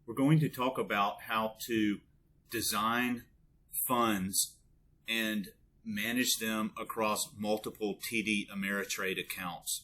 We're going to talk about how to design funds and manage them across multiple TD Ameritrade accounts.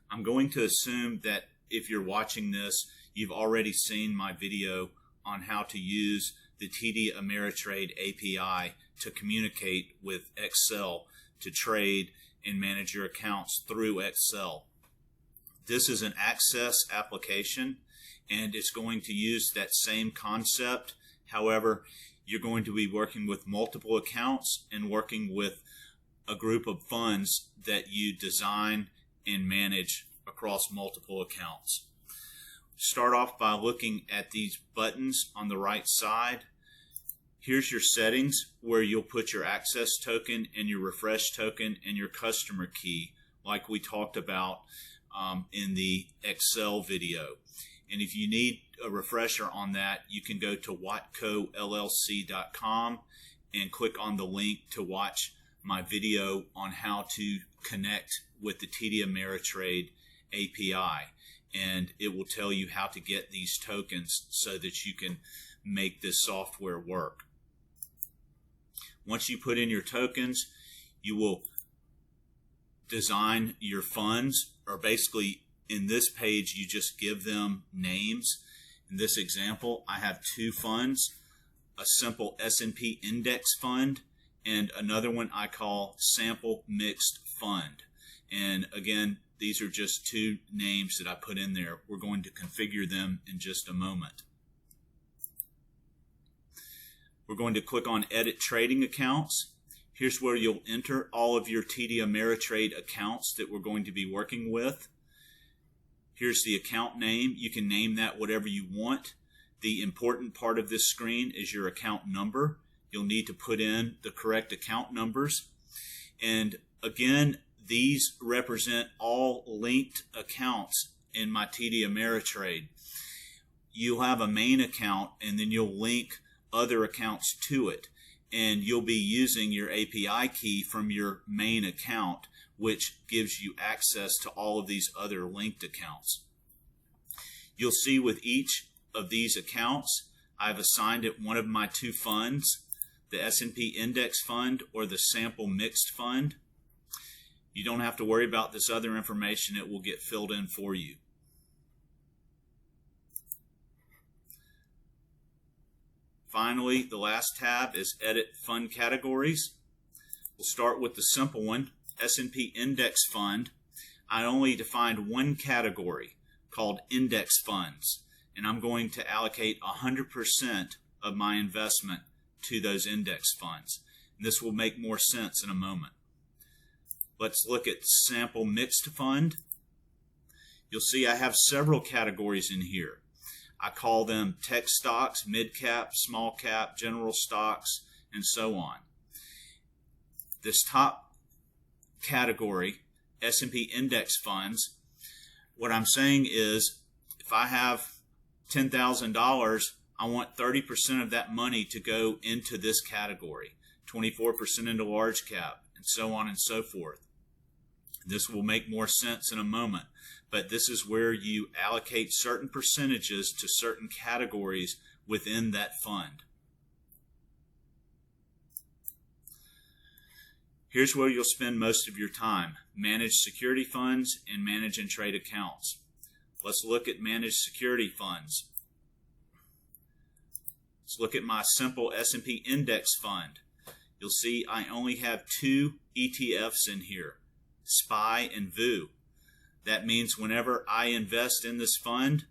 I'm going to assume that if you're watching this, you've already seen my video on how to use the TD Ameritrade API to communicate with Excel to trade and manage your accounts through Excel. This is an Access application, and it's going to use that same concept. However, you're going to be working with multiple accounts and working with a group of funds that you design and manage across multiple accounts. Start off by looking at these buttons on the right side. Here's your settings where you'll put your access token and your refresh token and your customer key, like we talked about in the Excel video. And if you need a refresher on that, you can go to watcollc.com and click on the link to watch my video on how to connect with the TD Ameritrade API. And it will tell you how to get these tokens so that you can make this software work. Once you put in your tokens, you will design your funds, or basically in this page, you just give them names. In this example, I have two funds, a simple S&P index fund and another one I call sample mixed fund. And again, these are just two names that I put in there. We're going to configure them in just a moment. We're going to click on Edit Trading Accounts. Here's where you'll enter all of your TD Ameritrade accounts that we're going to be working with. Here's the account name. You can name that whatever you want. The important part of this screen is your account number. You'll need to put in the correct account numbers. And again, these represent all linked accounts in my TD Ameritrade. You'll have a main account and then you'll link other accounts to it. And you'll be using your API key from your main account, which gives you access to all of these other linked accounts. You'll see with each of these accounts, I've assigned it one of my two funds, the S&P Index Fund or the Sample Mixed Fund. You don't have to worry about this other information. It will get filled in for you. Finally, the last tab is Edit Fund Categories. We'll start with the simple one, S&P Index Fund. I only defined one category called Index Funds, and I'm going to allocate 100% of my investment to those index funds. And this will make more sense in a moment. Let's look at Sample Mixed Fund. You'll see I have several categories in here. I call them tech stocks, mid cap, small cap, general stocks, and so on. This top category, S&P index funds, what I'm saying is if I have $10,000, I want 30% of that money to go into this category, 24% into large cap, and so on and so forth. This will make more sense in a moment, but this is where you allocate certain percentages to certain categories within that fund. Here's where you'll spend most of your time: manage security funds and manage and trade accounts. Let's look at managed security funds. Let's look at my simple S&P index fund. You'll see I only have two ETFs in here, SPY and VOO. That means whenever I invest in this fund,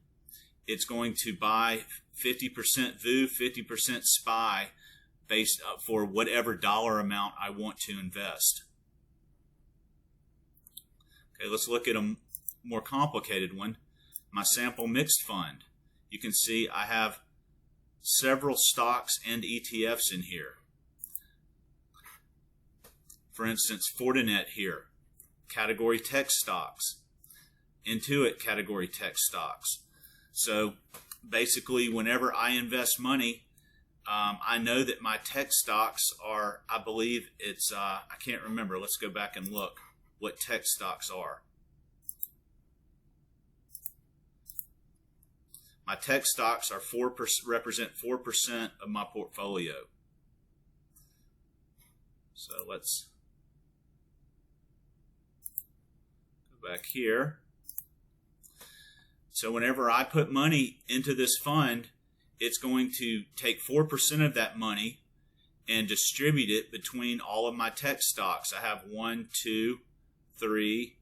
it's going to buy 50% VOO, 50% SPY based for whatever dollar amount I want to invest. Okay, let's look at a more complicated one. My sample mixed fund. You can see I have several stocks and ETFs in here. For instance, Fortinet here, category tech stocks. Intuit, category tech stocks. So basically, whenever I invest money, I know that my tech stocks are, I believe it's, I can't remember. Let's go back and look what tech stocks are. My tech stocks are represent 4% of my portfolio. So let's go back here. So whenever I put money into this fund, it's going to take 4% of that money and distribute it between all of my tech stocks. I have 1, 2, 3.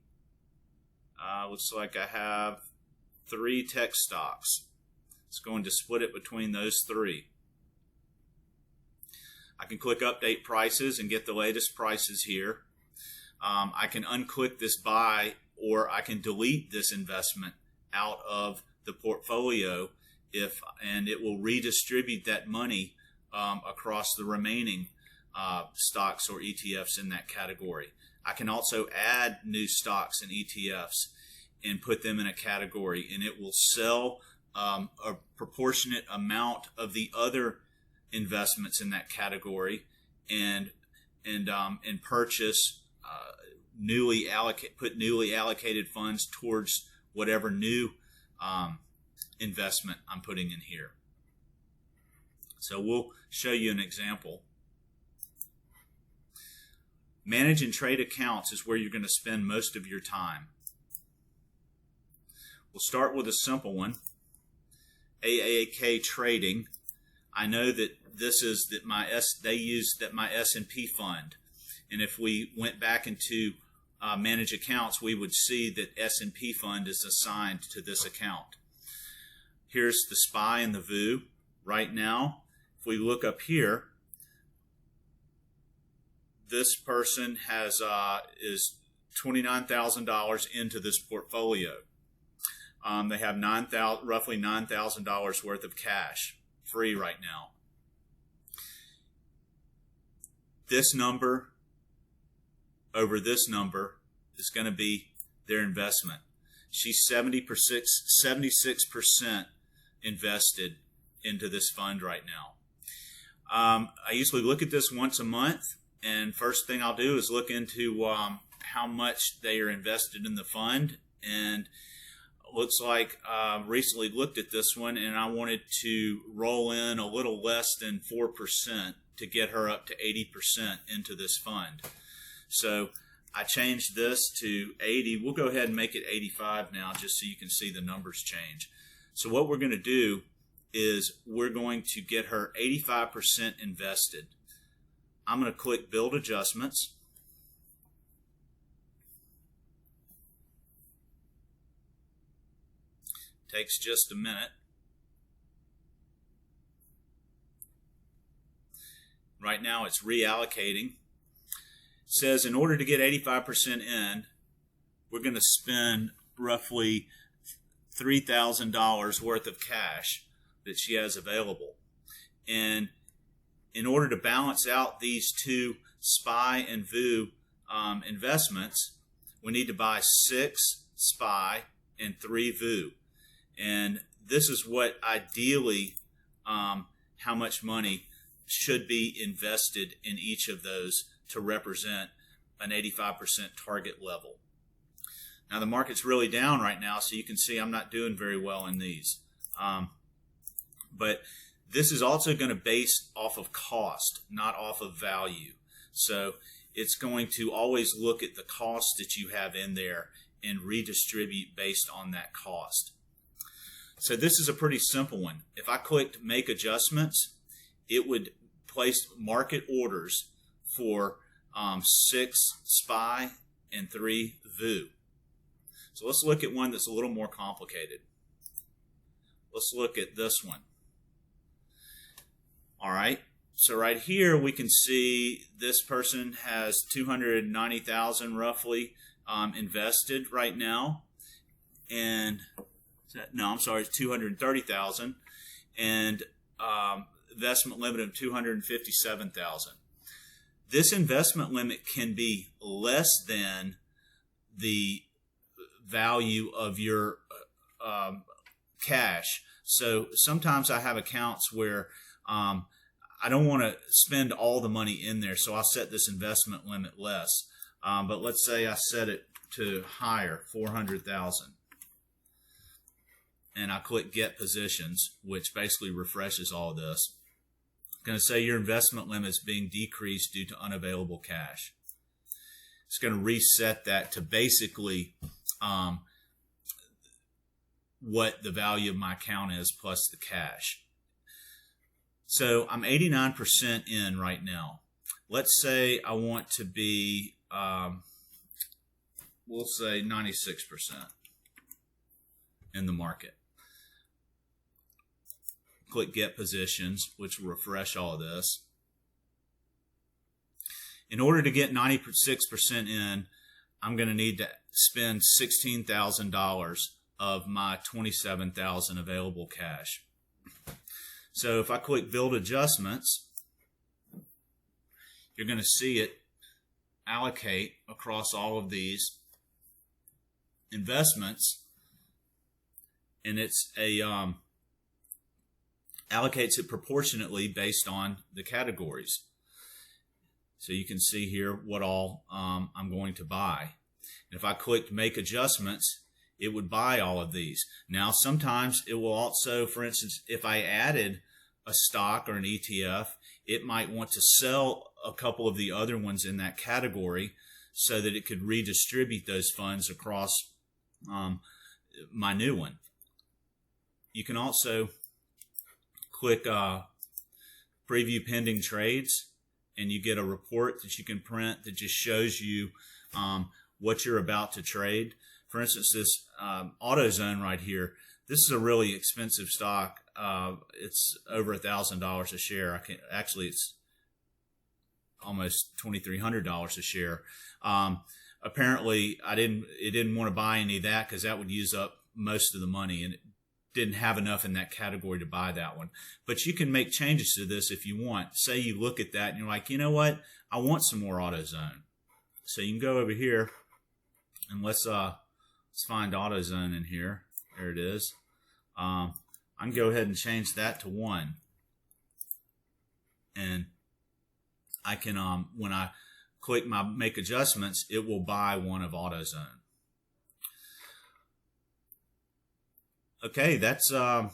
Looks like I have 3 tech stocks. It's going to split it between those 3. I can click Update Prices and get the latest prices here. I can unclick this buy, or I can delete this investment out of the portfolio and it will redistribute that money across the remaining stocks or ETFs in that category. I can also add new stocks and ETFs and put them in a category, and it will sell a proportionate amount of the other investments in that category and purchase put newly allocated funds towards whatever new investment I'm putting in here. So we'll show you an example. Manage and trade accounts is where you're going to spend most of your time. We'll start with a simple one. AAK trading. I know that this is that they use that my S&P fund, and if we went back into manage accounts, we would see that S&P fund is assigned to this account. Here's the SPY and the VOO right now. If we look up here, this person has is $29,000 into this portfolio. They have roughly $9,000 worth of cash free right now. This number over this number is going to be their investment. She's 76% invested into this fund right now. I usually look at this once a month, and first thing I'll do is look into how much they are invested in the fund. And it looks like I recently looked at this one, and I wanted to roll in a little less than 4% to get her up to 80% into this fund. So I changed this to 80. We'll go ahead and make it 85 now, just so you can see the numbers change. So what we're going to do is we're going to get her 85% invested. I'm going to click Build Adjustments. Takes just a minute. Right now it's reallocating. It says in order to get 85% in, we're going to spend roughly $3,000 worth of cash that she has available. And in order to balance out these two SPY and VOO investments, we need to buy 6 SPY and 3 VOO. And this is what ideally how much money should be invested in each of those to represent an 85% target level. Now the market's really down right now, so you can see I'm not doing very well in these. But this is also going to base off of cost, not off of value. So it's going to always look at the cost that you have in there and redistribute based on that cost. So this is a pretty simple one. If I clicked Make Adjustments, it would place market orders for 6 SPY and 3 VOO. So let's look at one that's a little more complicated. Let's look at this one. All right. So right here we can see this person has 290,000 roughly invested right now, and no, I'm sorry, it's 230,000, and investment limit of 257,000. This investment limit can be less than the value of your cash. So sometimes I have accounts where I don't want to spend all the money in there, so I'll set this investment limit less. But let's say I set it to higher, 400,000. and I click Get Positions, which basically refreshes all of this. It's going to say your investment limit is being decreased due to unavailable cash. It's going to reset that to basically what the value of my account is plus the cash. So I'm 89% in right now. Let's say I want to be, we'll say 96% in the market. Click Get Positions, which will refresh all of this. In order to get 96% in, I'm going to need to spend $16,000 of my $27,000 available cash. So if I click Build Adjustments, you're going to see it allocate across all of these investments, and it's a allocates it proportionately based on the categories. So you can see here what all I'm going to buy. And if I click Make Adjustments, it would buy all of these. Now, sometimes it will also, for instance, if I added a stock or an ETF, it might want to sell a couple of the other ones in that category so that it could redistribute those funds across my new one. You can also click Preview Pending Trades, and you get a report that you can print that just shows you what you're about to trade. For instance, this AutoZone right here, this is a really expensive stock. It's over $1,000 a share. It's almost $2,300 a share. Apparently, it didn't want to buy any of that because that would use up most of the money, and it didn't have enough in that category to buy that one. But you can make changes to this if you want. Say you look at that and you're like, you know what? I want some more AutoZone. So you can go over here and let's find AutoZone in here. There it is. I can go ahead and change that to 1. And I can, when I click my Make Adjustments, it will buy one of AutoZone. Okay, that's about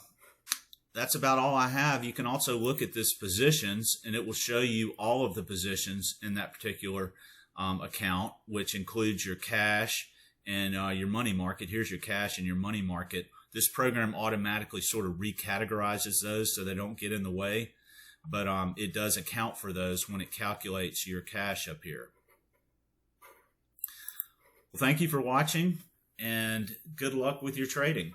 all I have. You can also look at this positions, and it will show you all of the positions in that particular account, which includes your cash and your money market. Here's your cash and your money market. This program automatically sort of recategorizes those so they don't get in the way, but it does account for those when it calculates your cash up here. Well, thank you for watching, and good luck with your trading.